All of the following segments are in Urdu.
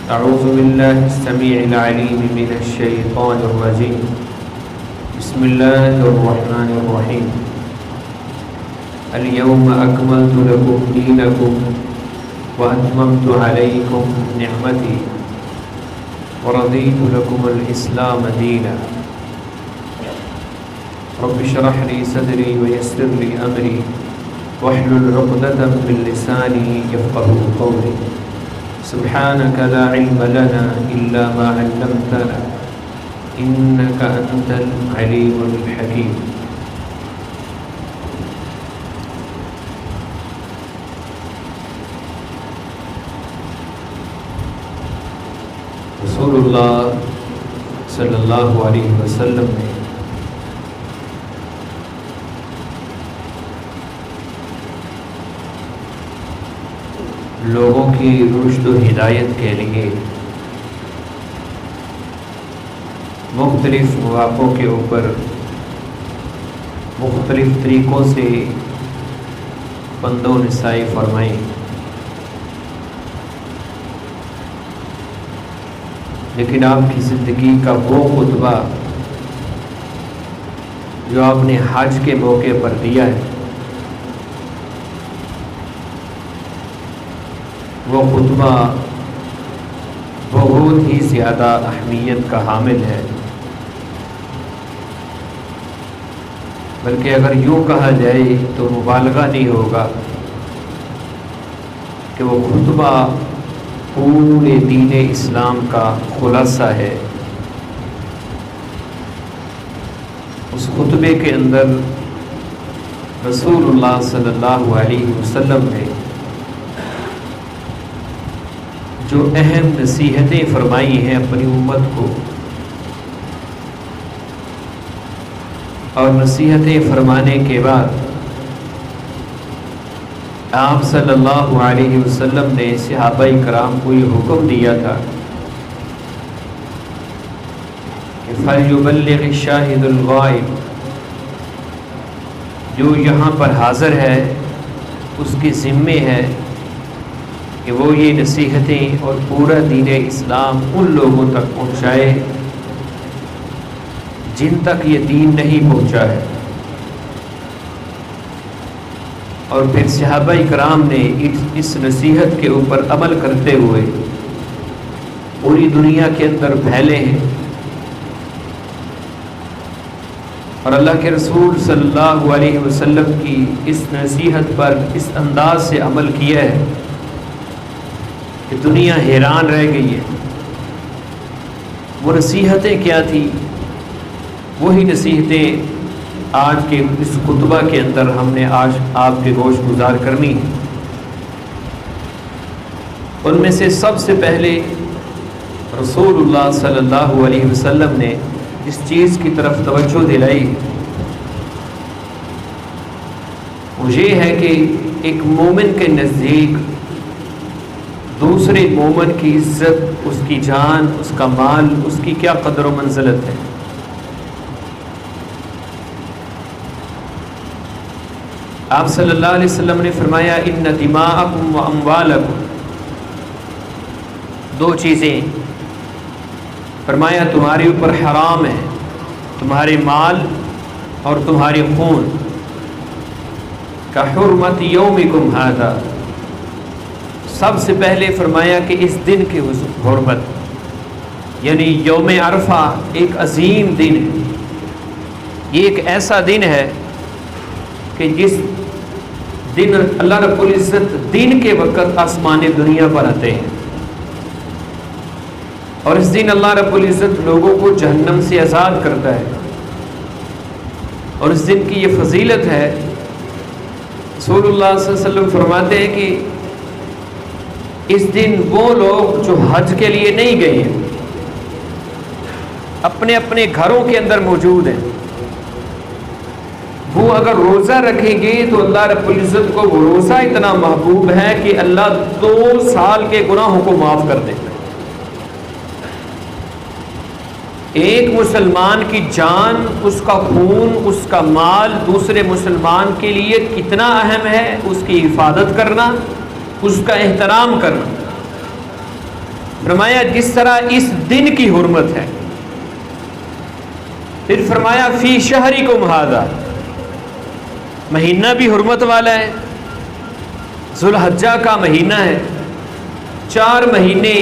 أعوذ بالله السميع العليم من الشيطان الرجيم بسم الله الرحمن الرحيم اليوم أكملت لكم دينكم وأتممت عليكم نعمتي ورضيت لكم الإسلام دينا رب اشرح لي صدري ويسر لي أمري واحلل عقدة من لساني يفقهوا قولي سبحانك لا علم لنا إلا ما علمتنا إنك أنت العليم الحكيم. رسول اللہ صلی اللہ علیہ وسلم نے لوگوں کی رشد و ہدایت کے لیے مختلف مواقعوں کے اوپر مختلف طریقوں سے پند و نصیحت فرمائیں، لیکن آپ کی زندگی کا وہ خطبہ جو آپ نے حج کے موقع پر دیا ہے، وہ خطبہ بہت ہی زیادہ اہمیت کا حامل ہے، بلکہ اگر یوں کہا جائے تو مبالغہ نہیں ہوگا کہ وہ خطبہ پورے دین اسلام کا خلاصہ ہے۔ اس خطبے کے اندر رسول اللہ صلی اللہ علیہ وسلم نے جو اہم نصیحتیں فرمائی ہیں اپنی امت کو، اور نصیحتیں فرمانے کے بعد آپ صلی اللہ علیہ وسلم نے صحابہ کرام کو یہ حکم دیا تھا کہ فَلْيُبَلِّغِ الشَّاهِدُ الْغَائِبُ، جو یہاں پر حاضر ہے اس کے ذمے ہے کہ وہ یہ نصیحتیں اور پورا دین اسلام ان لوگوں تک پہنچائے جن تک یہ دین نہیں پہنچا ہے۔ اور پھر صحابہ کرام نے اس نصیحت کے اوپر عمل کرتے ہوئے پوری دنیا کے اندر پھیلے ہیں، اور اللہ کے رسول صلی اللہ علیہ وسلم کی اس نصیحت پر اس انداز سے عمل کیا ہے کہ دنیا حیران رہ گئی ہے۔ وہ نصیحتیں کیا تھیں؟ وہی نصیحتیں آج کے اس خطبہ کے اندر ہم نے آج آپ کے گوش گزار کرنی ہے۔ ان میں سے سب سے پہلے رسول اللہ صلی اللہ علیہ وسلم نے اس چیز کی طرف توجہ دلائی، وہ یہ ہے کہ ایک مومن کے نزدیک دوسرے مومن کی عزت، اس کی جان، اس کا مال، اس کی کیا قدر و منزلت ہے۔ آپ صلی اللہ علیہ وسلم نے فرمایا ان دماءکم و اموالکم، دو چیزیں فرمایا تمہارے اوپر حرام ہے، تمہارے مال اور تمہارے خون، کا حرمت یومکم ھذا، سب سے پہلے فرمایا کہ اس دن کی حرمت، یعنی یوم عرفہ ایک عظیم دن ہے، یہ ایک ایسا دن ہے کہ جس دن اللہ رب العزت دن کے وقت آسمان دنیا پر آتے ہیں، اور اس دن اللہ رب العزت لوگوں کو جہنم سے آزاد کرتا ہے، اور اس دن کی یہ فضیلت ہے۔ رسول اللہ صلی اللہ علیہ وسلم فرماتے ہیں کہ اس دن وہ لوگ جو حج کے لیے نہیں گئے ہیں اپنے اپنے گھروں کے اندر موجود ہیں، وہ اگر روزہ رکھیں گے تو اللہ رب العزت کو وہ روزہ اتنا محبوب ہے کہ اللہ 2 سال کے گناہوں کو معاف کر دیتا ہے۔ ایک مسلمان کی جان، اس کا خون، اس کا مال دوسرے مسلمان کے لیے کتنا اہم ہے، اس کی حفاظت کرنا، اس کا احترام کرنا۔ فرمایا جس طرح اس دن کی حرمت ہے. پھر فرمایا فی شہرکم ھذا، مہینہ بھی حرمت والا ہے، ذوالحجہ کا مہینہ ہے. 4 مہینے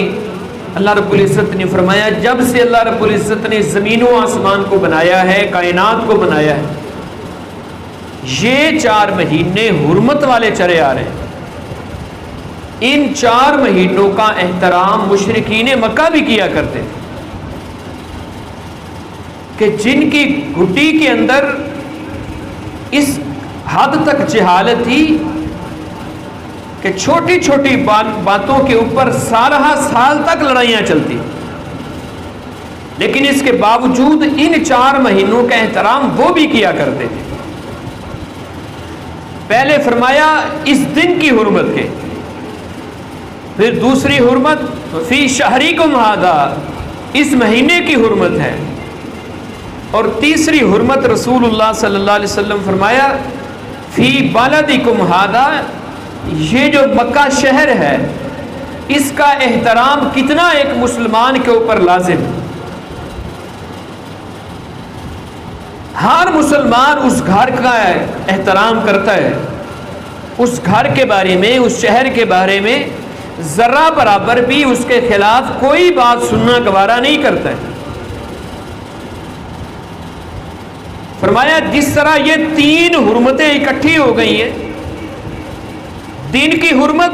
اللہ رب العزت نے فرمایا جب سے اللہ رب العزت نے زمین و آسمان کو بنایا ہے، کائنات کو بنایا ہے، یہ 4 مہینے حرمت والے چلے آ رہے ہیں. ان 4 مہینوں کا احترام مشرکین مکہ بھی کیا کرتے تھے کہ جن کی گھٹی کے اندر اس حد تک جہالت تھی کہ چھوٹی چھوٹی باتوں کے اوپر سالہ سال تک لڑائیاں چلتی، لیکن اس کے باوجود ان 4 مہینوں کا احترام وہ بھی کیا کرتے تھے. پہلے فرمایا اس دن کی حرمت کے، پھر دوسری حرمت فی شہریکم ھذا، اس مہینے کی حرمت ہے، اور تیسری حرمت رسول اللہ صلی اللہ علیہ وسلم فرمایا فی بلدکم ھذا، یہ جو مکہ شہر ہے اس کا احترام کتنا ایک مسلمان کے اوپر لازم ہے. ہر مسلمان اس گھر کا احترام کرتا ہے، اس گھر کے بارے میں، اس شہر کے بارے میں ذرہ برابر بھی اس کے خلاف کوئی بات سننا گوارا نہیں کرتا ہے. فرمایا جس طرح یہ 3 حرمتیں اکٹھی ہو گئی ہیں، دین کی حرمت،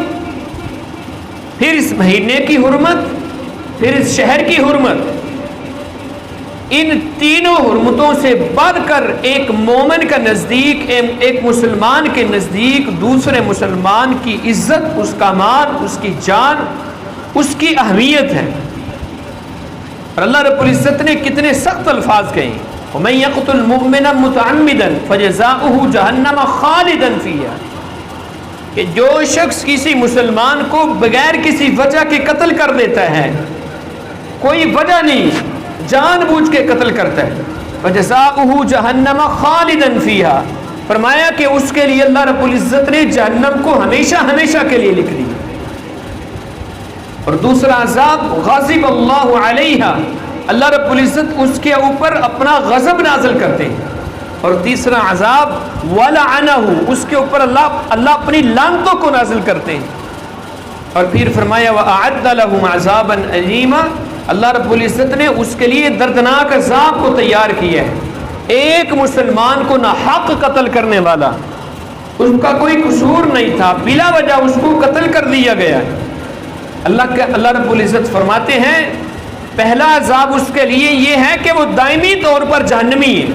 پھر اس مہینے کی حرمت، پھر اس شہر کی حرمت، ان تینوں حرمتوں سے بڑھ کر ایک مومن کا نزدیک، ایک مسلمان کے نزدیک دوسرے مسلمان کی عزت، اس کا مال، اس کی جان، اس کی اہمیت ہے. اور اللہ رب العزت نے کتنے سخت الفاظ کہے، وَمَن يَقْتُلْ مُؤْمِنًا مُتَعَمِّدًا فَجَزَاؤُهُ جَهَنَّمَ خَالِدًا فِيهَا، کہ جو شخص کسی مسلمان کو بغیر کسی وجہ کے قتل کر دیتا ہے، کوئی وجہ نہیں، جان بوجھ کے قتل کرتا ہے، فَجَزَاؤُهُ جَهَنَّمَ خَالِدًا فِيهَا، فرمایا کہ اس کے لیے اللہ رب العزت نے جہنم کو ہمیشہ ہمیشہ کے لیے لکھ دیا. اور دوسرا عذاب غضب اللہ علیہا، اللہ رب العزت اس کے اوپر اپنا غضب نازل کرتے ہیں. اور تیسرا عذاب وَلَعَنَهُ، اس کے اوپر اللہ اپنی لعنتوں کو نازل کرتے ہیں. اور پھر فرمایا وَأَعَدَّ لَهُمْ عَذَابًا أَلِيمًا، اللہ رب العزت نے اس کے لیے دردناک عذاب کو تیار کیا ہے. ایک مسلمان کو ناحق قتل کرنے والا، اس کا کوئی قصور نہیں تھا، بلا وجہ اس کو قتل کر دیا گیا. اللہ رب العزت فرماتے ہیں پہلا عذاب اس کے لیے یہ ہے کہ وہ دائمی طور پر جہنمی ہے.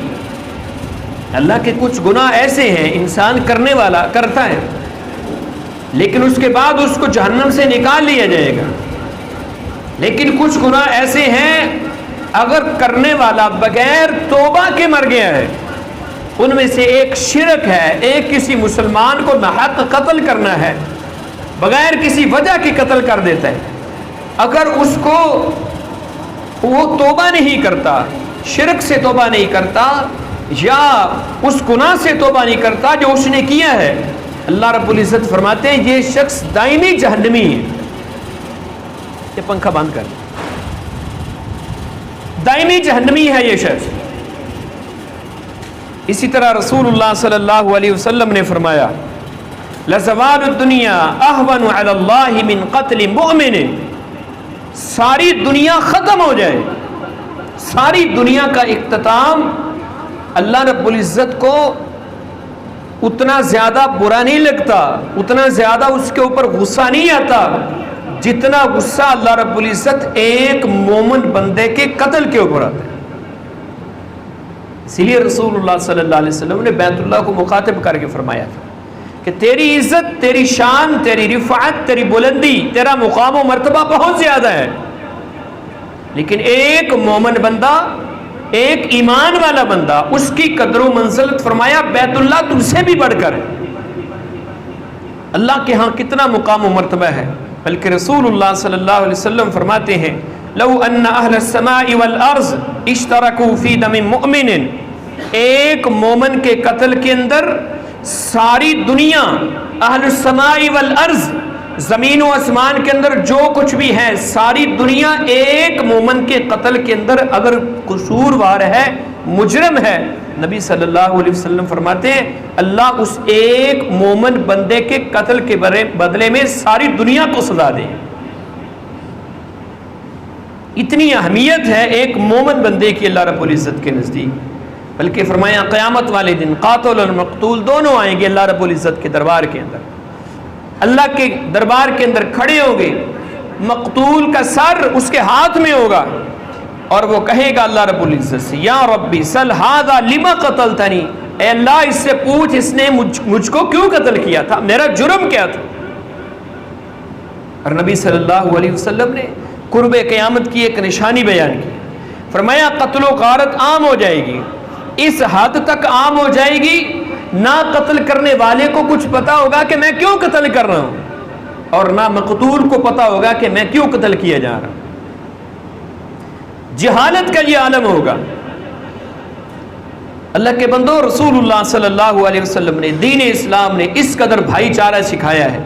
اللہ کے کچھ گناہ ایسے ہیں انسان کرنے والا کرتا ہے، لیکن اس کے بعد اس کو جہنم سے نکال لیا جائے گا. لیکن کچھ گناہ ایسے ہیں اگر کرنے والا بغیر توبہ کے مر گیا ہے، ان میں سے ایک شرک ہے، ایک کسی مسلمان کو ناحق قتل کرنا ہے، بغیر کسی وجہ کے قتل کر دیتا ہے. اگر اس کو وہ توبہ نہیں کرتا، شرک سے توبہ نہیں کرتا، یا اس گناہ سے توبہ نہیں کرتا جو اس نے کیا ہے، اللہ رب العزت فرماتے ہیں یہ شخص دائمی جہنمی ہے. یہ پنکھا بند کر، دائمی جہنمی ہے یہ شخص. اسی طرح رسول اللہ صلی اللہ علیہ وسلم نے فرمایا لَزَوَالُ الدُّنْيَا أَهْوَنُ عَلَى اللَّهِ مِنْ قَتْلِ مُؤْمِنٍ، ساری دنیا ختم ہو جائے، ساری دنیا کا اختتام اللہ رب العزت کو اتنا زیادہ برا نہیں لگتا، اتنا زیادہ اس کے اوپر غصہ نہیں آتا جتنا غصہ اللہ رب العزت ایک مومن بندے کے قتل کے اوپر آتا ہے. اسی لیے رسول اللہ صلی اللہ علیہ وسلم نے بیت اللہ کو مخاطب کر کے فرمایا تھا کہ تیری عزت، تیری شان، تیری رفعت، تیری بلندی، تیرا مقام و مرتبہ بہت زیادہ ہے، لیکن ایک مومن بندہ، ایک ایمان والا بندہ، اس کی قدر و منزلت فرمایا بیت اللہ تم سے بھی بڑھ کر ہے. اللہ کے ہاں کتنا مقام و مرتبہ ہے. بلکہ رسول اللہ صلی اللہ علیہ وسلم فرماتے ہیں لو ان اہل السماء والارض اشترکوا فی دم مؤمن، ایک مومن کے قتل کے اندر ساری دنیا، اہل السماء والارض، زمین و آسمان کے اندر جو کچھ بھی ہے ساری دنیا ایک مومن کے قتل کے اندر اگر قصوروار ہے، مجرم ہے، نبی صلی اللہ علیہ وسلم فرماتے ہیں اللہ اس ایک مومن بندے کے قتل کے بدلے میں ساری دنیا کو سزا دے۔ اتنی اہمیت ہے ایک مومن بندے کی اللہ رب العزت کے نزدیک، بلکہ فرمایا قیامت والے دن قاتل اور مقتول دونوں آئیں گے اللہ رب العزت کے دربار کے اندر، اللہ کے دربار کے اندر کھڑے ہوں گے، مقتول کا سر اس کے ہاتھ میں ہوگا اور وہ کہے گا اللہ رب العزت سے یا ربی سل ھذا لما قتلتنی، اے اللہ اس سے پوچھ اس نے مجھ کو کیوں قتل کیا تھا، میرا جرم کیا تھا۔ اور نبی صلی اللہ علیہ وسلم نے قرب قیامت کی ایک نشانی بیان کی، فرمایا قتل و غارت عام ہو جائے گی، اس حد تک عام ہو جائے گی نہ قتل کرنے والے کو کچھ پتا ہوگا کہ میں کیوں قتل کر رہا ہوں، اور نہ مقتول کو پتا ہوگا کہ میں کیوں قتل کیا جا رہا ہوں۔ جہالت کا یہ عالم ہوگا۔ اللہ کے بندو، رسول اللہ صلی اللہ علیہ وسلم نے، دین اسلام نے اس قدر بھائی چارہ سکھایا ہے،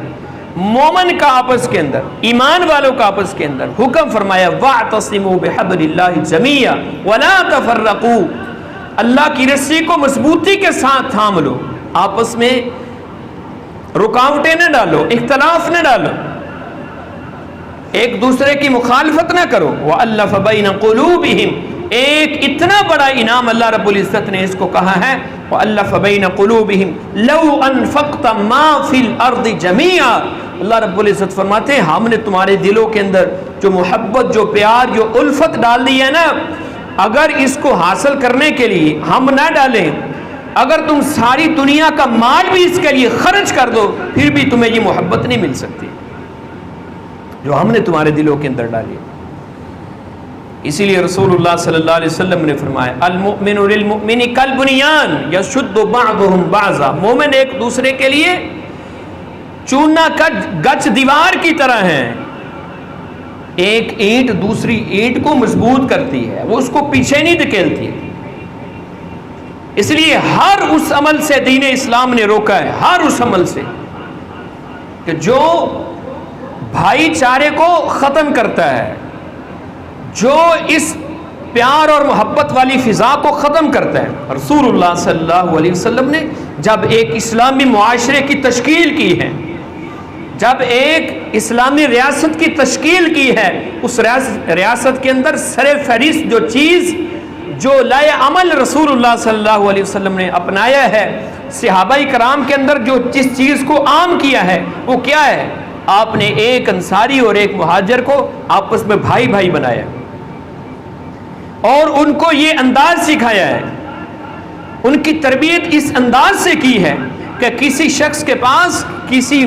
مومن کا آپس کے اندر، ایمان والوں کا آپس کے اندر حکم فرمایا وَاعْتَصِمُوا بِحَبْلِ اللَّهِ جَمِيعًا وَلَا تَفَرَّقُوا، اللہ کی رسی کو مضبوطی کے ساتھ تھام لو، آپس میں رکاوٹیں نہ ڈالو، اختلاف نہ ڈالو، ایک دوسرے کی مخالفت نہ کرو۔ وَأَلَّفَ بَيْنَ قُلُوبِهِمْ، ایک اتنا بڑا انعام اللہ رب العزت نے اس کو کہا ہے وَأَلَّفَ بَيْنَ قُلُوبِهِمْ لَوْ أَنفَقْتَ مَا فِي الْأَرْضِ جَمِيعًا، اللہ رب العزت فرماتے ہیں ہم نے تمہارے دلوں کے اندر جو محبت، جو پیار، جو الفت ڈال دی ہے نا، اگر اس کو حاصل کرنے کے لیے ہم نہ ڈالیں، اگر تم ساری دنیا کا مال بھی اس کے لیے خرچ کر دو پھر بھی تمہیں یہ محبت نہیں مل سکتی جو ہم نے تمہارے دلوں کے اندر ڈالی۔ اسی لیے رسول اللہ صلی اللہ علیہ وسلم نے فرمایا المؤمن للمؤمن کالبنیان یشد بعضهم بعضا، مومن ایک دوسرے کے لیے چوننا کا گچ دیوار کی طرح ہے، ایک اینٹ دوسری اینٹ کو مضبوط کرتی ہے، وہ اس کو پیچھے نہیں دھکیلتی ہے۔ اس لیے ہر اس عمل سے دین اسلام نے روکا ہے، ہر اس عمل سے کہ جو بھائی چارے کو ختم کرتا ہے، جو اس پیار اور محبت والی فضا کو ختم کرتا ہے۔ رسول اللہ صلی اللہ علیہ وسلم نے جب ایک اسلامی معاشرے کی تشکیل کی ہے، جب ایک اسلامی ریاست کی تشکیل کی ہے، اس ریاست کے اندر سر فہرست جو چیز، جو لائے عمل رسول اللہ صلی اللہ علیہ وسلم نے اپنایا ہے، صحابہ کرام کے اندر جو جس چیز کو عام کیا ہے وہ کیا ہے؟ آپ نے ایک انصاری اور ایک مہاجر کو آپس میں بھائی بھائی بنایا اور ان کو یہ انداز سکھایا ہے، ان کی تربیت اس انداز سے کی ہے کہ کسی شخص کے پاس، کسی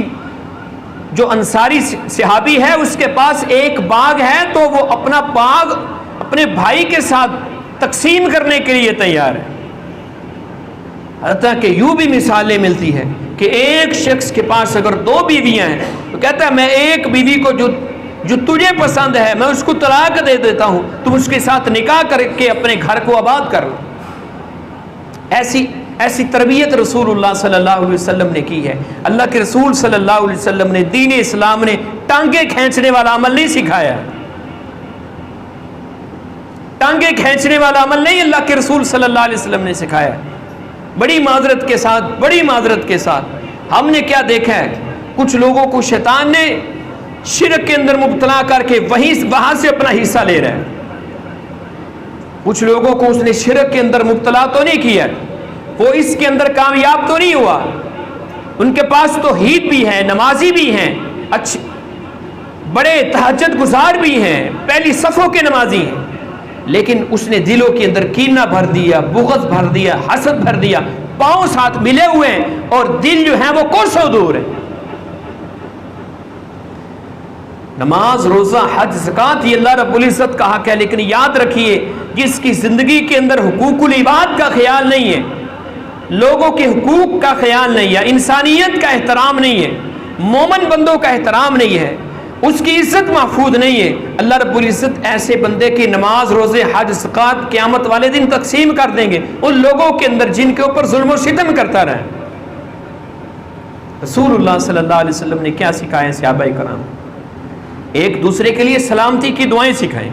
جو انصاری صحابی ہے اس کے پاس ایک باغ ہے تو وہ اپنا باغ اپنے بھائی کے ساتھ تقسیم کرنے کے لیے تیار ہے۔ حتیٰ کہ یوں بھی مثالیں ملتی ہے کہ ایک شخص کے پاس اگر 2 بیویاں ہیں تو کہتا ہے میں ایک بیوی کو جو تجھے پسند ہے میں اس کو طلاق دے دیتا ہوں، تم اس کے ساتھ نکاح کر کے اپنے گھر کو آباد کر لو۔ ایسی تربیت رسول اللہ صلی اللہ علیہ وسلم نے کی ہے۔ اللہ کے رسول صلی اللہ علیہ وسلم نے، دین اسلام نے ٹانگیں کھینچنے والا عمل نہیں سکھایا، ٹانگیں کھینچنے والا عمل نہیں اللہ کے رسول صلی اللہ علیہ وسلم نے سکھایا۔ بڑی معذرت کے ساتھ ہم نے کیا دیکھا ہے، کچھ لوگوں کو شیطان نے شرک کے اندر مبتلا کر کے وہاں سے اپنا حصہ لے رہا ہے۔ کچھ لوگوں کو اس نے شرک کے اندر مبتلا تو نہیں کیا، وہ اس کے اندر کامیاب تو نہیں ہوا، ان کے پاس توحید بھی ہے، نمازی بھی ہیں، اچھے بڑے تہجد گزار بھی ہیں، پہلی صفوں کے نمازی ہیں، لیکن اس نے دلوں کے اندر کینہ بھر دیا، بغض بھر دیا، حسد بھر دیا، پاؤں ساتھ ملے ہوئے ہیں اور دل جو ہے وہ کوسوں دور ہے۔ نماز، روزہ، حج، زکوٰۃ یہ اللہ رب العزت کا حق ہے، لیکن یاد رکھیے جس کی زندگی کے اندر حقوق العباد کا خیال نہیں ہے، لوگوں کے حقوق کا خیال نہیں ہے، انسانیت کا احترام نہیں ہے، مومن بندوں کا احترام نہیں ہے، اس کی عزت محفوظ نہیں ہے، اللہ رب العزت ایسے بندے کی نماز، روزے، حج، زکوٰۃ قیامت والے دن تقسیم کر دیں گے ان لوگوں کے اندر جن کے اوپر ظلم و ستم کرتا رہے۔ رسول اللہ صلی اللہ علیہ وسلم نے کیا سکھایا صحابہ کرام؟ ایک دوسرے کے لیے سلامتی کی دعائیں سکھائیں.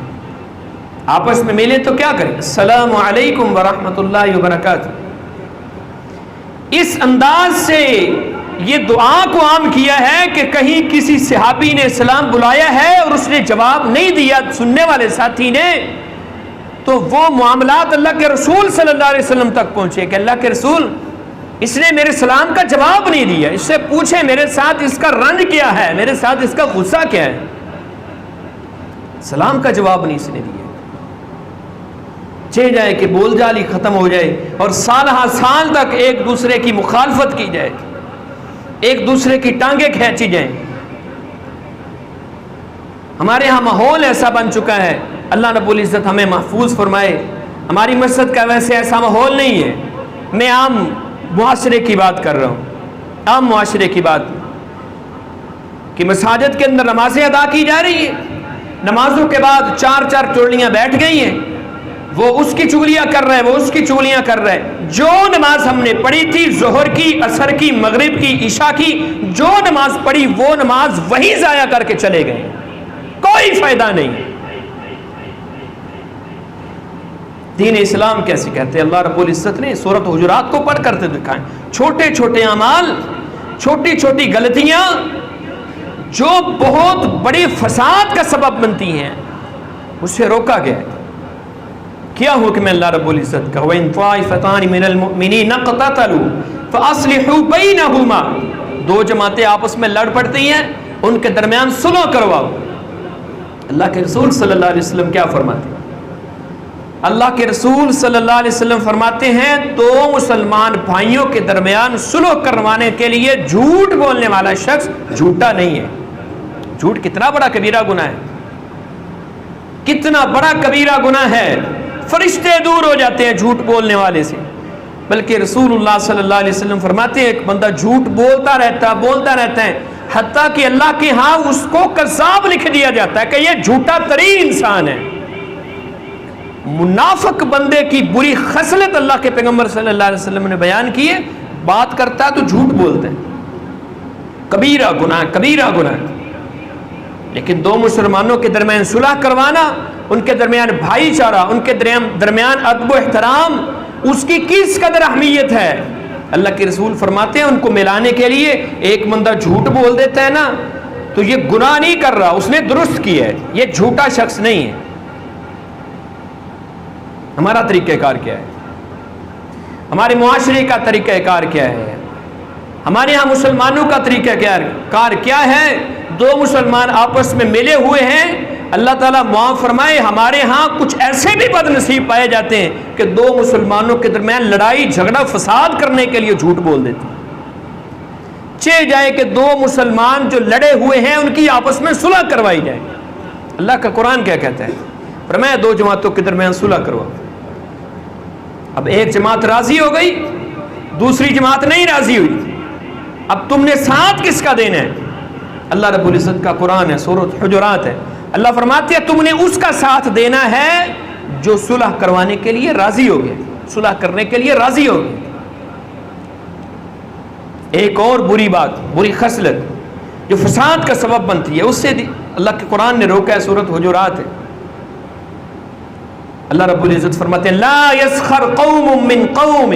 آپس میں ملے تو کیا کریں؟ السلام علیکم ورحمۃ اللہ وبرکاتہ. اس انداز سے یہ دعا کو عام کیا ہے کہ کہیں کسی صحابی نے سلام بلایا ہے اور اس نے جواب نہیں دیا سننے والے ساتھی نے، تو وہ معاملات اللہ کے رسول صلی اللہ علیہ وسلم تک پہنچے کہ اللہ کے رسول، اس نے میرے سلام کا جواب نہیں دیا، اس سے پوچھیں میرے ساتھ اس کا رنج کیا ہے، میرے ساتھ اس کا غصہ کیا ہے. سلام کا جواب نہیں اس نے دیا. چہ جائے کہ بول جالی ختم ہو جائے اور سالہ سال تک ایک دوسرے کی مخالفت کی جائے، ایک دوسرے کی ٹانگیں کھینچی جائیں. ہمارے ہاں ماحول ایسا بن چکا ہے، اللہ رب العزت ہمیں محفوظ فرمائے. ہماری مسجد کا ویسے ایسا ماحول نہیں ہے. میں عام معاشرے کی بات کر رہا ہوں، عام معاشرے کی بات، کہ مساجد کے اندر نمازیں ادا کی جا رہی ہیں، نمازوں کے بعد چار چار ٹولیاں بیٹھ گئی ہیں، وہ اس کی چگلیاں کر رہے ہیں، وہ اس کی چگلیاں کر رہے ہیں. جو نماز ہم نے پڑھی تھی، ظہر کی، عصر کی، مغرب کی، عشاء کی، جو نماز پڑھی وہ نماز وہی ضائع کر کے چلے گئے، کوئی فائدہ نہیں. دین اسلام کیسے کہتے ہیں؟ اللہ رب العزت نے سورۃ حجرات کو پڑھ کرتے دکھائیں. چھوٹے چھوٹے اعمال، چھوٹی چھوٹی غلطیاں جو بہت بڑی فساد کا سبب بنتی ہیں، اس سے روکا گیا ہے. کیا حکم ہے اللہ رب العزت کا؟ وَإِن طَائِفَتَانِ مِنَ الْمُؤْمِنِينَ اقْتَتَلُوا فَأَصْلِحُوا بَيْنَهُمَا. دو جماعتیں آپس میں لڑ پڑتی ہیں، ان کے درمیان صلح کرواؤ. اللہ کے رسول صلی اللہ علیہ وسلم کیا فرماتے ہیں؟ اللہ کے رسول صلی اللہ علیہ وسلم فرماتے ہیں دو مسلمان بھائیوں کے درمیان صلح کروانے کے لیے جھوٹ بولنے والا شخص جھوٹا نہیں ہے. جھوٹ کتنا بڑا کبیرہ گناہ ہے، کتنا بڑا کبیرہ گناہ ہے. فرشتے دور ہو جاتے ہیں جھوٹ بولنے والے سے. بلکہ رسول اللہ صلی اللہ علیہ وسلم فرماتے ہیں ایک بندہ جھوٹ بولتا رہتا ہے حتیٰ کہ اللہ کے ہاں اس کو کذاب لکھ دیا جاتا ہے کہ یہ جھوٹا ترین انسان ہے. منافق بندے کی بری خصلت اللہ کے پیغمبر صلی اللہ علیہ وسلم نے بیان کی ہے، بات کرتا ہے تو جھوٹ بولتے ہیں. کبیرہ گناہ، کبیرہ گناہ. لیکن دو مسلمانوں کے درمیان صلح کروانا، ان کے درمیان بھائی چارہ، ان کے درمیان ادب و احترام، اس کی کس قدر اہمیت ہے. اللہ کے رسول فرماتے ہیں ان کو ملانے کے لیے ایک بندہ جھوٹ بول دیتا ہے نا تو یہ گناہ نہیں کر رہا، اس نے درست کیا ہے، یہ جھوٹا شخص نہیں ہے. ہمارا طریقہ کار کیا ہے؟ ہمارے معاشرے کا طریقہ کار کیا ہے؟ ہمارے ہاں مسلمانوں کا طریقہ کار کیا ہے؟ دو مسلمان آپس میں ملے ہوئے ہیں، اللہ تعالیٰ معاف فرمائے، ہمارے ہاں کچھ ایسے بھی بد نصیب پائے جاتے ہیں کہ دو مسلمانوں کے درمیان لڑائی جھگڑا فساد کرنے کے لیے جھوٹ بول دیتے ہیں. چہ جائے کہ دو مسلمان جو لڑے ہوئے ہیں ان کی آپس میں صلح کروائی جائے. اللہ کا قرآن کیا کہتا ہے؟ فرمایا دو جماعتوں کے درمیان صلح کرواؤ. اب ایک جماعت راضی ہو گئی، دوسری جماعت نہیں راضی ہوئی، اب تم نے ساتھ کس کا دینا ہے؟ اللہ رب العزت کا قرآن ہے، سورۃ حجرات ہے. اللہ فرماتے ہیں تم نے اس کا ساتھ دینا ہے جو صلح کروانے کے لیے راضی ہو گئے، صلح کرنے کے لیے راضی ہو گئے. ایک اور بری بات، بری خصلت جو فساد کا سبب بنتی ہے، اس سے اللہ کے قرآن نے روکا ہے، سورۃ حجرات ہے. اللہ رب العزت فرماتے ہیں لا يسخر قوم من قوم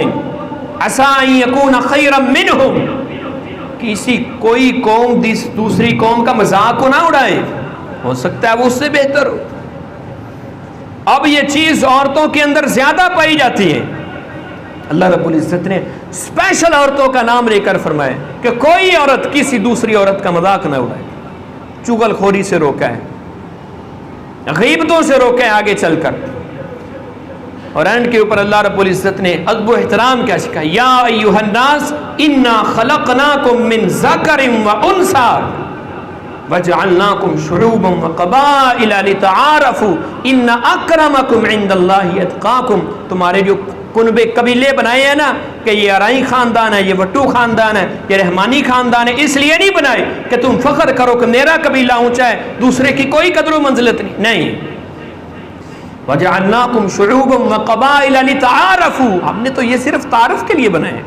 عسى ان يكون خيرا منهم. کوئی قوم دوسری قوم کا مذاق کو نہ اڑائے، ہو سکتا ہے وہ اس سے بہتر ہو. اب یہ چیز عورتوں کے اندر زیادہ پائی جاتی ہے. اللہ رب العزت نے اسپیشل عورتوں کا نام لے کر فرمایا کہ کوئی عورت کسی دوسری عورت کا مذاق نہ اڑائے. چغل خوری سے روکا ہے، غیبتوں سے روکا ہے آگے چل کر. اور اینڈ کے اوپر اللہ رب العزت نے ادب و احترام کیا سکھا؟ یا ایھا الناس انا خلقناکم من ذکر و انثی وجعلناکم شعوبا وقبائل لتعارفوا ان اکرمکم عند اللہ اتقاکم. تمہارے جو کنبے قبیلے بنائے ہیں نا کہ یہ ارائیں خاندان ہے، یہ وٹو خاندان ہے، یہ رحمانی خاندان ہے، اس لیے نہیں بنائے کہ تم فخر کرو کہ میرا قبیلہ اونچا ہے، دوسرے کی کوئی قدر و منزلت نہیں. وَجَعَلْنَاكُمْ شُعُوبًا وَقَبَائِلَ لِتَعَارَفُوا. ہم نے تو یہ صرف تعارف کے لیے بنائے،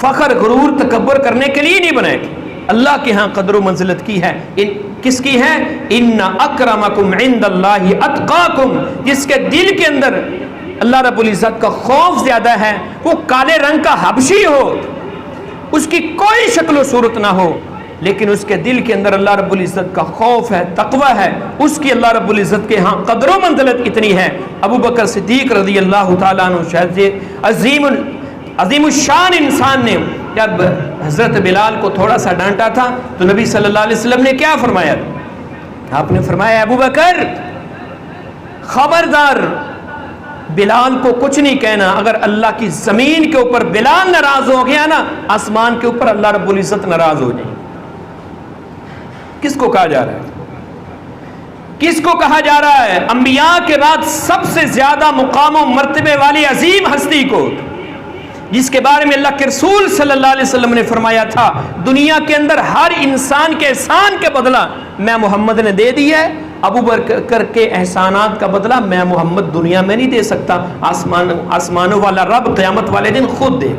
فخر غرور تکبر کرنے کے لیے نہیں بنائے، اللہ کے ہاں قدر و منزلت کی ہے۔ کس کی ہے؟ ان اکرمکم عند اللہ اتقاکم، جس کے دل کے اندر اللہ رب العزت کا خوف زیادہ ہے، وہ کالے رنگ کا حبشی ہو، اس کی کوئی شکل و صورت نہ ہو، لیکن اس کے دل کے اندر اللہ رب العزت کا خوف ہے، تقوی ہے، اس کی اللہ رب العزت کے ہاں قدر و منزلت اتنی ہے۔ ابو بکر صدیق رضی اللہ تعالیٰ عنہ شاید عظیم الشان انسان نے جب حضرت بلال کو تھوڑا سا ڈانٹا تھا تو نبی صلی اللہ علیہ وسلم نے کیا فرمایا؟ آپ نے فرمایا ابو بکر خبردار، بلال کو کچھ نہیں کہنا، اگر اللہ کی زمین کے اوپر بلال ناراض ہو گیا نا، آسمان کے اوپر اللہ رب العزت ناراض ہو جائے۔ کس کو کہا جا رہا ہے؟ کس کو کہا جا رہا ہے؟ انبیاء کے بعد سب سے زیادہ مقام و مرتبے والی عظیم ہستی کو، جس کے بارے میں اللہ کے رسول صلی اللہ علیہ وسلم نے فرمایا تھا دنیا کے اندر ہر انسان کے احسان کے بدلہ میں محمد نے دے دیا ہے، ابو بکر کے احسانات کا بدلہ میں محمد دنیا میں نہیں دے سکتا، آسمانوں والا رب قیامت والے دن خود دے۔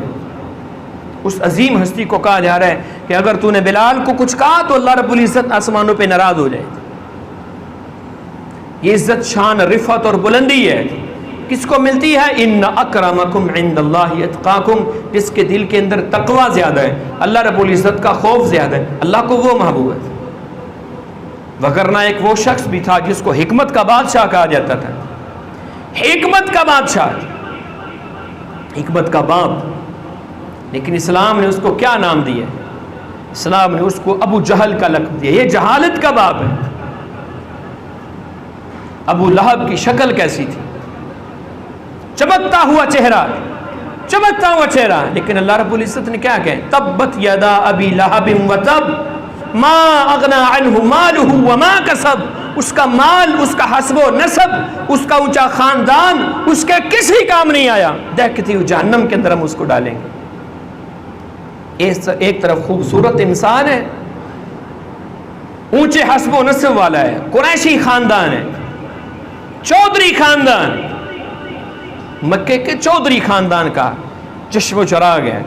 اس عظیم ہستی کو کہا جا رہا ہے کہ اگر تو نے بلال کو کچھ کہا تو اللہ رب العزت آسمانوں پہ ناراض ہو جائے۔ یہ عزت، شان، رفعت اور بلندی ہے، کس کو ملتی ہے؟ ان اکرمکم عند اللہ اتقاکم، جس کے دل کے اندر تقوی زیادہ ہے، اللہ رب العزت کا خوف زیادہ ہے، اللہ کو وہ محبوب ہے۔ وگرنہ ایک وہ شخص بھی تھا جس کو حکمت کا بادشاہ کہا جاتا تھا، حکمت کا بادشاہ، حکمت کا باپ، لیکن اسلام نے اس کو کیا نام دیا؟ اسلام نے اس کو ابو جہل کا لقب دیا، یہ جہالت کا باپ ہے۔ ابو لہب کی شکل کیسی تھی؟ چمکتا ہوا چہرہ، چمکتا ہوا چہرہ، لیکن اللہ رب العزت نے کیا کہا؟ تبت یدا ابی لہب وتب ما اغنى عنہ مالہ وما کسب، اس کا مال، اس کا حسب و نسب، اس کا اونچا خاندان اس کے کسی کام نہیں آیا، دیکھتی ہوئی جہنم کے اندر ہم اس کو ڈالیں گے۔ ایک طرف خوبصورت انسان ہے، اونچے حسب و نسب والا ہے، قریشی خاندان ہے، چودھری خاندان، مکے کے چودھری خاندان کا چشم و چراغ ہے،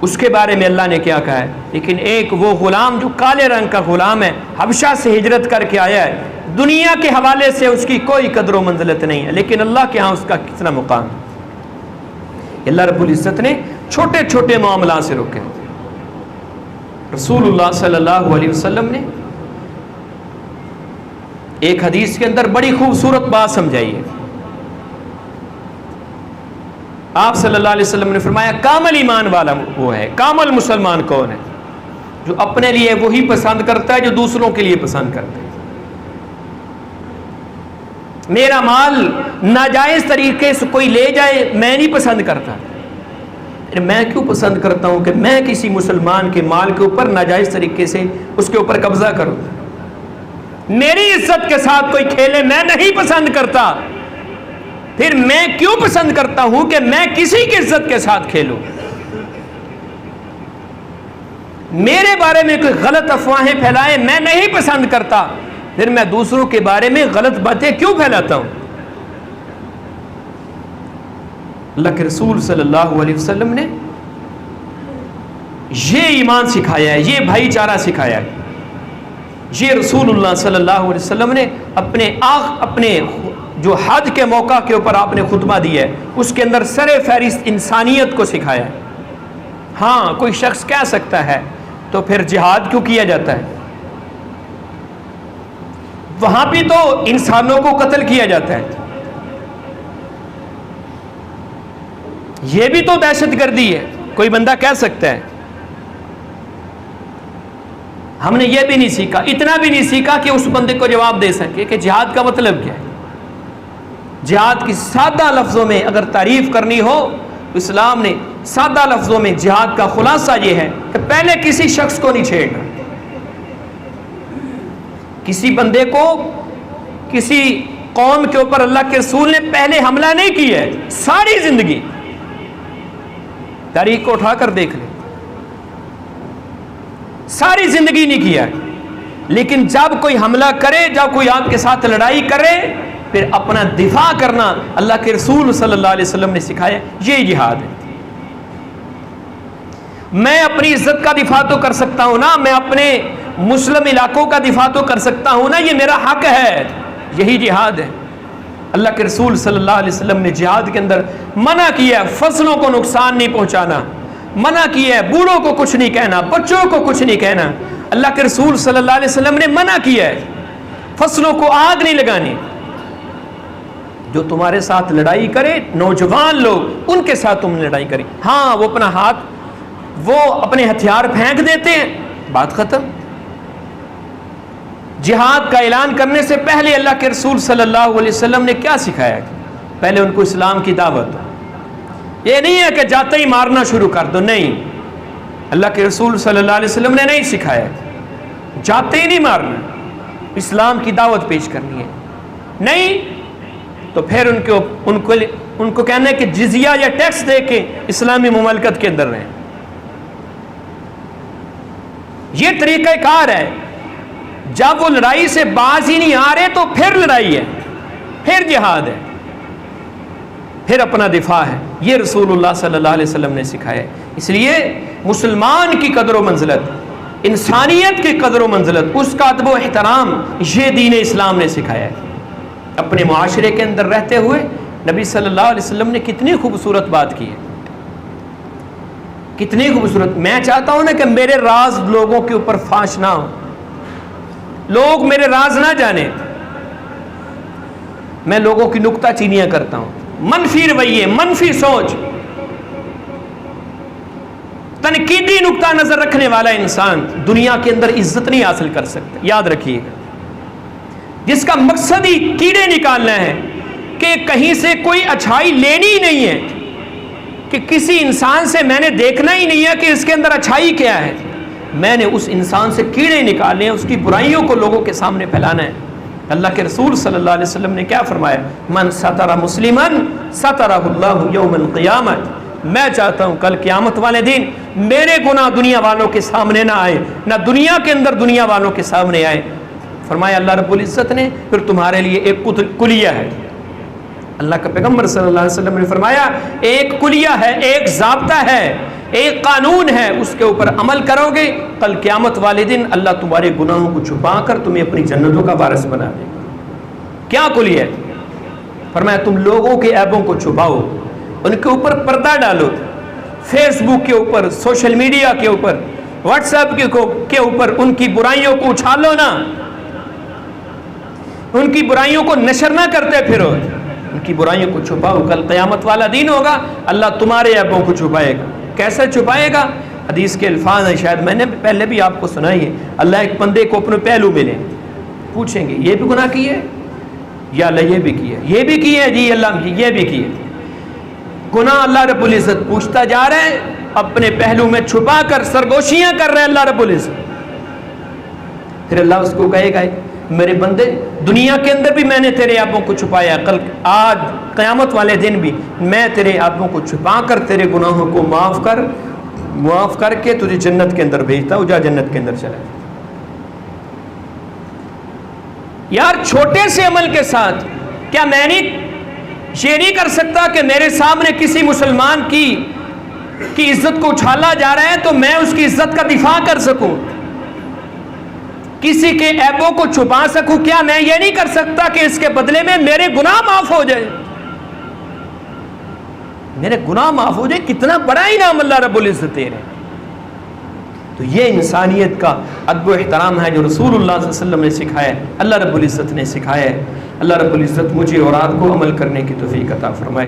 اس کے بارے میں اللہ نے کیا کہا ہے؟ لیکن ایک وہ غلام جو کالے رنگ کا غلام ہے، حبشہ سے ہجرت کر کے آیا ہے، دنیا کے حوالے سے اس کی کوئی قدر و منزلت نہیں ہے، لیکن اللہ کے ہاں اس کا کتنا مقام ہے۔ اللہ رب العزت نے چھوٹے چھوٹے معاملات سے روکے۔ رسول اللہ صلی اللہ علیہ وسلم نے ایک حدیث کے اندر بڑی خوبصورت بات سمجھائی ہے۔ آپ صلی اللہ علیہ وسلم نے فرمایا کامل ایمان والا وہ ہے، کامل مسلمان کون ہے؟ جو اپنے لیے وہی پسند کرتا ہے جو دوسروں کے لیے پسند کرتا ہے۔ میرا مال ناجائز طریقے سے کوئی لے جائے میں نہیں پسند کرتا، میں کیوں پسند کرتا ہوں کہ میں کسی مسلمان کے مال کے اوپر ناجائز طریقے سے اس کے اوپر قبضہ کروں؟ میری عزت کے ساتھ کوئی کھیلے میں نہیں پسند کرتا، پھر میں کیوں پسند کرتا ہوں کہ میں کسی کی عزت کے ساتھ کھیلوں؟ میرے بارے میں کوئی غلط افواہیں پھیلائے میں نہیں پسند کرتا، پھر میں دوسروں کے بارے میں غلط باتیں کیوں پھیلاتا ہوں؟ اللہ کے رسول صلی اللہ علیہ وسلم نے یہ ایمان سکھایا ہے، یہ بھائی چارہ سکھایا ہے۔ یہ رسول اللہ صلی اللہ علیہ وسلم نے اپنے جو حج کے موقع کے اوپر آپ نے خطبہ دیا ہے اس کے اندر سر فہرست انسانیت کو سکھایا ہے۔ ہاں کوئی شخص کہہ سکتا ہے تو پھر جہاد کیوں کیا جاتا ہے؟ وہاں بھی تو انسانوں کو قتل کیا جاتا ہے، یہ بھی تو دہشت گردی ہے۔ کوئی بندہ کہہ سکتا ہے ہم نے یہ بھی نہیں سیکھا، اتنا بھی نہیں سیکھا کہ اس بندے کو جواب دے سکے کہ جہاد کا مطلب کیا ہے۔ جہاد کی سادہ لفظوں میں اگر تعریف کرنی ہو تو اسلام نے سادہ لفظوں میں جہاد کا خلاصہ یہ ہے کہ پہلے کسی شخص کو نہیں چھیڑنا، کسی بندے کو، کسی قوم کے اوپر اللہ کے رسول نے پہلے حملہ نہیں کیا ہے۔ ساری زندگی تاریخ کو اٹھا کر دیکھ لیں، ساری زندگی نہیں کیا ہے، لیکن جب کوئی حملہ کرے، جب کوئی آپ کے ساتھ لڑائی کرے، پھر اپنا دفاع کرنا اللہ کے رسول صلی اللہ علیہ وسلم نے سکھایا، یہ جہاد ہے۔ میں اپنی عزت کا دفاع تو کر سکتا ہوں نا، میں اپنے مسلم علاقوں کا دفاع تو کر سکتا ہوں نا، یہ میرا حق ہے، یہی جہاد ہے۔ اللہ کے رسول صلی اللہ علیہ وسلم نے جہاد کے اندر منع کیا ہے فصلوں کو نقصان نہیں پہنچانا، منع کیا ہے بوڑھوں کو کچھ نہیں کہنا، بچوں کو کچھ نہیں کہنا۔ اللہ کے رسول صلی اللہ علیہ وسلم نے منع کیا ہے فصلوں کو آگ نہیں لگانی۔ جو تمہارے ساتھ لڑائی کرے، نوجوان لوگ، ان کے ساتھ تم لڑائی کریں۔ ہاں وہ اپنا ہاتھ، وہ اپنے ہتھیار پھینک دیتے ہیں، بات ختم۔ جہاد کا اعلان کرنے سے پہلے اللہ کے رسول صلی اللہ علیہ وسلم نے کیا سکھایا؟ پہلے ان کو اسلام کی دعوت دو۔ یہ نہیں ہے کہ جاتے ہی مارنا شروع کر دو، نہیں، اللہ کے رسول صلی اللہ علیہ وسلم نے نہیں سکھایا، جاتے ہی نہیں مارنا، اسلام کی دعوت پیش کرنی ہے۔ نہیں تو پھر ان کو کہنا ہے کہ جزیہ یا ٹیکس دے کے اسلامی مملکت کے اندر رہیں۔ یہ طریقہ کار ہے۔ جب وہ لڑائی سے باز ہی نہیں آ رہے تو پھر لڑائی ہے، پھر جہاد ہے، پھر اپنا دفاع ہے۔ یہ رسول اللہ صلی اللہ علیہ وسلم نے سکھایا ہے۔ اس لیے مسلمان کی قدر و منزلت، انسانیت کی قدر و منزلت، اس کا ادب و احترام، یہ دین اسلام نے سکھایا ہے۔ اپنے معاشرے کے اندر رہتے ہوئے نبی صلی اللہ علیہ وسلم نے کتنی خوبصورت بات کی ہے، کتنی خوبصورت۔ میں چاہتا ہوں نا کہ میرے راز لوگوں کے اوپر فاش نہ ہو، لوگ میرے راز نہ جانیں۔ میں لوگوں کی نکتہ چینیاں کرتا ہوں، منفی رویے، منفی سوچ، تنقیدی نکتہ نظر رکھنے والا انسان دنیا کے اندر عزت نہیں حاصل کر سکتا۔ یاد رکھیے گا، جس کا مقصد ہی کیڑے نکالنا ہے کہ کہیں سے کوئی اچھائی لینی ہی نہیں ہے، کہ کسی انسان سے میں نے دیکھنا ہی نہیں ہے کہ اس کے اندر اچھائی کیا ہے، میں نے اس انسان سے کیڑے نکالنے ہیں، اس کی برائیوں کو لوگوں کے سامنے پھیلانا ہے۔ اللہ کے رسول صلی اللہ علیہ وسلم نے کیا فرمایا؟ من ستر مسلمن سترہ اللہ یوم القیامت۔ میں چاہتا ہوں کل قیامت والے دن میرے گناہ دنیا والوں کے سامنے نہ آئے، نہ دنیا کے اندر دنیا والوں کے سامنے آئے۔ فرمایا اللہ رب العزت نے پھر تمہارے لیے ایک کلیہ ہے۔ اللہ کا پیغمبر صلی اللہ علیہ وسلم نے فرمایا ایک کلیہ ہے، ایک ضابطہ ہے، ایک قانون ہے، اس کے اوپر عمل کرو گے، کل قیامت والے دن اللہ تمہارے گناہوں کو چھپا کر تمہیں اپنی جنتوں کا وارث بنا دے گا۔ کیا کلیہ ہے؟ فرمایا تم لوگوں کے عیبوں کو چھپاؤ، ان کے اوپر پردہ ڈالو، فیس بک کے اوپر، سوشل میڈیا کے اوپر، واٹس ایپ کے اوپر ان کی برائیوں کو اچھالو نہ، ان کی برائیوں کو نشر نہ کرتے پھرو، ان کی برائیوں کو چھپاؤ۔ کل قیامت والا دن ہوگا، اللہ تمہارے عیبوں کو چھپائے گا۔ کیسے چھپائے گا؟ حدیث کے الفاظ ہیں، شاید میں نے پہلے بھی آپ کو سنائی ہے۔ اللہ ایک بندے کو اپنے پہلو میں لیں، پوچھیں گے یہ بھی گناہ کیے یا اللہ یہ بھی کیے، یہ بھی کیے جی اللہ یہ بھی کیے۔ گناہ اللہ رب العزت پوچھتا جا رہا ہے، اپنے پہلو میں چھپا کر سرگوشیاں کر رہے ہیں اللہ رب العزت۔ پھر اللہ اس کو کہے گا میرے بندے دنیا کے اندر بھی میں نے تیرے عیبوں کو چھپایا، کل آج قیامت والے دن بھی میں تیرے عیبوں کو چھپا کر تیرے گناہوں کو معاف کر کے تجھے جنت کے اندر بھیجتا ہوں، جا جنت کے اندر چلا جا۔ یار چھوٹے سے عمل کے ساتھ کیا میں یہ نہیں کر سکتا کہ میرے سامنے کسی مسلمان کی عزت کو اچھالا جا رہا ہے تو میں اس کی عزت کا دفاع کر سکوں، کسی کے عیبوں کو چھپا سکوں؟ کیا میں یہ نہیں کر سکتا کہ اس کے بدلے میں میرے گناہ معاف ہو جائے، میرے گناہ معاف ہو جائے؟ کتنا بڑا انعام اللہ رب العزت دے رہے ہیں۔ تو یہ انسانیت کا ادب و احترام ہے جو رسول اللہ صلی اللہ علیہ وسلم نے سکھایا ہے، اللہ رب العزت نے سکھایا ہے۔ اللہ رب العزت مجھے اور آپ کو عمل کرنے کی توفیق عطا فرمائے۔